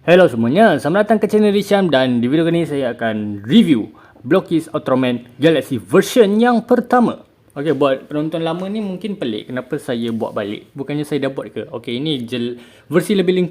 Hello semuanya, selamat datang ke channel Risham dan di video kali ini saya akan review Blockis Ultraman Galaxy version yang pertama. Okey, buat penonton lama ni mungkin pelik kenapa saya buat balik. Bukannya saya dah buat ke? Okey, ini versi lebih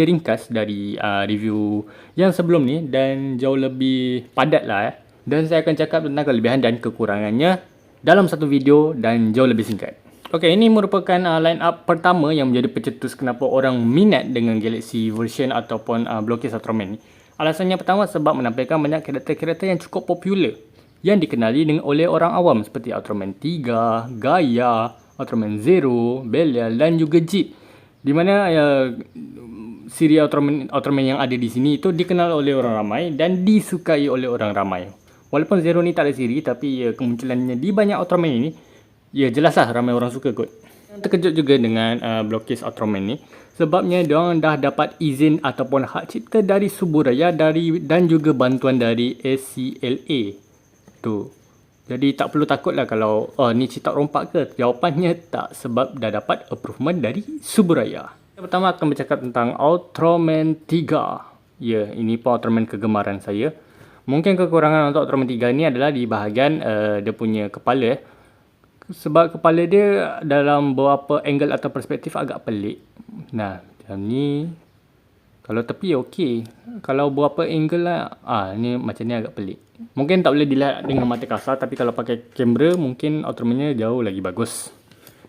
ringkas dari review yang sebelum ni dan jauh lebih padat lah. Dan saya akan cakap tentang kelebihan dan kekurangannya dalam satu video dan jauh lebih singkat. Okey, ini merupakan line up pertama yang menjadi pencetus kenapa orang minat dengan Galaxy version ataupun Blockis Ultraman ni. Alasannya pertama sebab menampilkan banyak karakter-karakter yang cukup popular yang dikenali oleh orang awam seperti Ultraman 3, Gaia, Ultraman Zero, Belial dan juga Jit. Di mana siri Ultraman yang ada di sini itu dikenal oleh orang ramai dan disukai oleh orang ramai. Walaupun Zero ni tak ada siri, tapi kemunculannya di banyak Ultraman ini, ya jelaslah ramai orang suka kot. Terkejut juga dengan Blockis Ultraman ni sebabnya diorang dah dapat izin ataupun hak cipta dari Suburaya dan juga bantuan dari SCLA tu. Jadi tak perlu takut lah kalau ni citak rompak ke. Jawapannya tak, sebab dah dapat approvement dari Suburaya. Yang pertama akan bercakap tentang Ultraman 3. Ya, ini pun Ultraman kegemaran saya. Mungkin kekurangan untuk Ultraman 3 ni adalah di bahagian dia punya kepala. Sebab kepala dia dalam beberapa angle atau perspektif agak pelik. Nah, macam ni. Kalau tepi okey. Kalau beberapa angle lah, ni macam ni agak pelik. Mungkin tak boleh dilihat dengan mata kasar, tapi kalau pakai kamera mungkin Ultraman-nya jauh lagi bagus.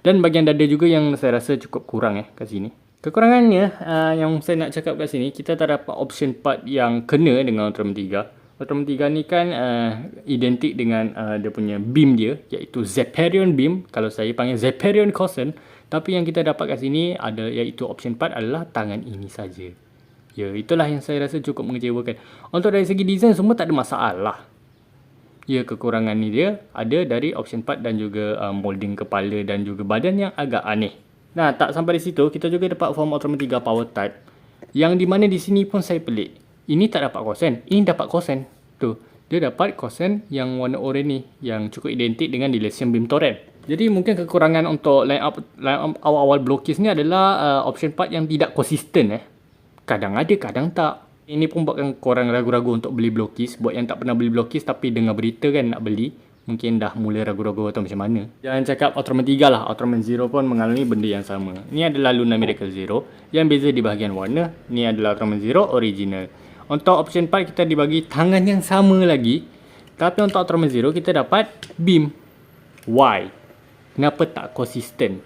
Dan bahagian dada juga yang saya rasa cukup kurang kat sini. Kekurangannya yang saya nak cakap kat sini, kita tak dapat option part yang kena dengan Ultraman 3. Ultraman 3 ni kan identik dengan dia punya beam dia, iaitu Zeparion Beam. Kalau saya panggil Zeparion Caution. Tapi yang kita dapat kat sini ada, iaitu option part adalah tangan ini saja. Ya, itulah yang saya rasa cukup mengecewakan. Untuk dari segi design semua tak ada masalah. Ya, kekurangan ni dia ada dari option part dan juga molding kepala dan juga badan yang agak aneh. Nah, tak sampai di situ, kita juga dapat form Ultraman 3 Power Type. Yang di mana di sini pun saya pelik. Ini tak dapat kosen, ini dapat kosen. Tu, dia dapat kosen yang warna oranye ni, yang cukup identik dengan Dilithium Beam Torrent. Jadi mungkin kekurangan untuk line up awal-awal Blockis ni adalah option part yang tidak konsisten. Kadang ada, kadang tak. Ini pun buatkan korang ragu-ragu untuk beli Blockis. Buat yang tak pernah beli Blockis tapi dengar berita kan nak beli, mungkin dah mula ragu-ragu atau macam mana. Jangan cakap Ultraman 3 lah, Ultraman Zero pun mengalami benda yang sama. Ini adalah Luna Miracle Zero, yang beza di bahagian warna. Ini adalah Ultraman Zero original. Untuk option part kita dibagi tangan yang sama lagi. Tapi untuk Ultraman Zero kita dapat beam. Why? Kenapa tak konsisten?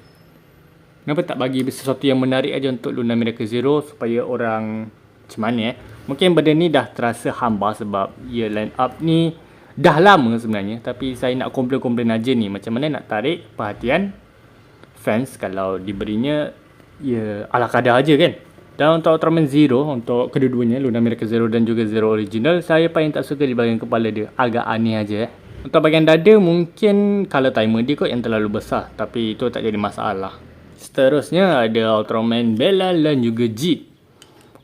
Kenapa tak bagi sesuatu yang menarik aja untuk Luna Miracle Zero supaya orang macam mana Mungkin benda ni dah terasa hamba sebab ya line up ni dah lama sebenarnya. Tapi saya nak komplain-komplain aja ni. Macam mana nak tarik perhatian fans kalau diberinya ya ala kadar aja kan. Dan untuk Ultraman Zero, untuk kedua-duanya, Luna Miracle Zero dan juga Zero Original, saya paling tak suka di bahagian kepala dia. Agak aneh aja. Untuk bahagian dada, mungkin color timer dia kot yang terlalu besar. Tapi itu tak jadi masalah. Seterusnya ada Ultraman Belial dan juga Jit.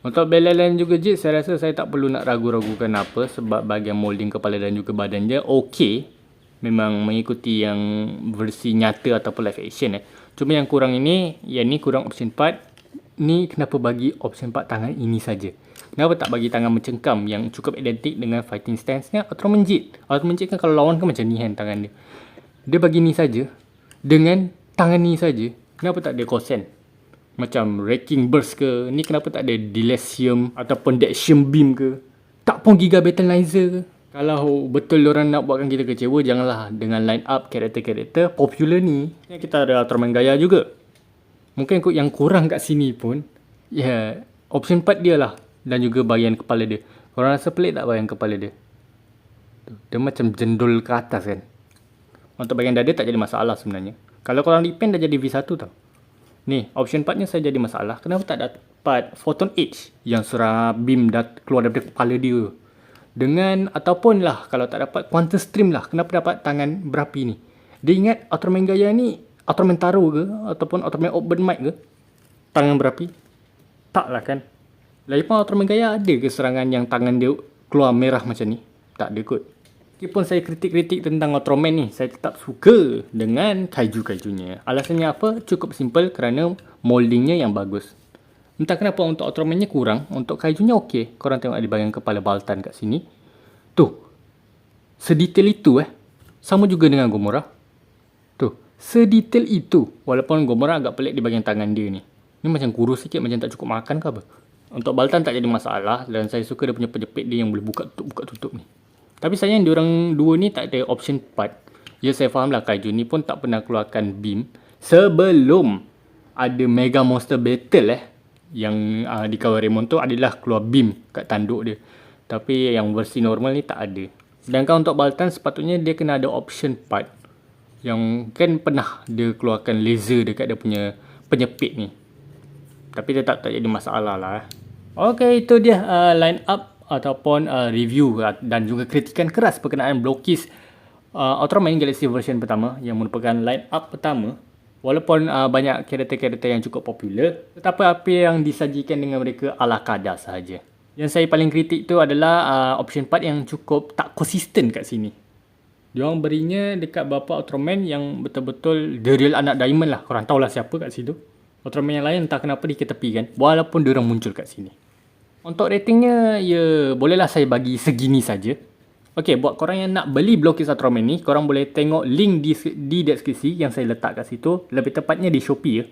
Untuk Belial dan juga Jit, saya rasa saya tak perlu nak ragu-ragukan apa. Sebab bahagian molding kepala dan juga badan dia okey. Memang mengikuti yang versi nyata ataupun live action. Cuma yang kurang ini, yang ni kurang option part. Ni kenapa bagi option part tangan ini saja? Kenapa tak bagi tangan mencengkam yang cukup identik dengan fighting stance-nya Ultraman Jit? Ultraman Jit kan kalau lawan kan macam ni kan tangan dia. Dia bagi ni saja dengan tangan ni saja. Kenapa tak ada kosen? Macam Wrecking Burst ke? Ni kenapa tak ada Dilithium ataupun Daxium Beam ke? Tak pun Giga Battleizer ke? Kalau betul orang nak buatkan kita kecewa, janganlah dengan line up karakter-karakter popular ni. Kita ada Ultraman Gaia juga. Mungkin yang kurang kat sini pun, ya, option part dia lah. Dan juga bahagian kepala dia. Korang rasa pelik tak bahagian kepala dia? Dia macam jendol ke atas kan. Untuk bahagian dada tak jadi masalah sebenarnya. Kalau korang repaint dah jadi V1 tau. Ni, option partnya saya jadi masalah. Kenapa tak dapat Photon Edge yang surah beam keluar daripada kepala dia? Dengan, ataupun lah, kalau tak dapat Quantum Stream lah. Kenapa dapat tangan berapi ni? Dia ingat Ultraman Gaia ni Ultraman Taro ke? Ataupun Ultraman Open Mic ke? Tangan berapi? Tak lah kan? Lagipun Ultraman Gaia ada ke serangan yang tangan dia keluar merah macam ni? Tak ada kot. Meskipun saya kritik-kritik tentang Ultraman ni, saya tetap suka dengan kaiju-kaijunya. Alasannya apa? Cukup simple kerana moldingnya yang bagus. Entah kenapa untuk Ultraman-nya kurang, untuk Kaiju-nya okey. Korang tengok ada bahagian kepala Baltan kat sini. Tuh, sedetail itu Sama juga dengan Gomora. Tuh, sedetail itu. Walaupun Gomora agak pelik di bahagian tangan dia ni. Ni macam kurus sikit, macam tak cukup makan ke apa. Untuk Baltan tak jadi masalah dan saya suka dia punya penjepit dia yang boleh buka tutup ni. Tapi sayang diorang dua ni tak ada option part. Ya saya faham lah Kaiju ni pun tak pernah keluarkan beam sebelum ada Mega Monster Battle yang di Kawarimon tu adalah keluar beam kat tanduk dia. Tapi yang versi normal ni tak ada. Sedangkan untuk Baltan sepatutnya dia kena ada option part yang kan pernah dia keluarkan laser dekat dia punya penyepit ni. Tapi dia tak jadi masalah lah. Okay, itu dia line up ataupun review dan juga kritikan keras berkenaan Blokis Ultraman Galaxy version pertama yang merupakan line up pertama. Walaupun banyak karakter-karakter yang cukup popular, tetapi apa yang disajikan dengan mereka ala kadar sahaja. Yang saya paling kritik tu adalah option part yang cukup tak konsisten kat sini. Diorang berinya dekat bapa Ultraman yang betul-betul the real anak Diamond lah. Korang tahulah siapa kat situ. Ultraman yang lain entah kenapa diketepikan walaupun diorang muncul kat sini. Untuk ratingnya, ya bolehlah saya bagi segini saja. Okey, buat korang yang nak beli Blokis Ultraman ni, korang boleh tengok link di deskripsi yang saya letak kat situ. Lebih tepatnya di Shopee ya.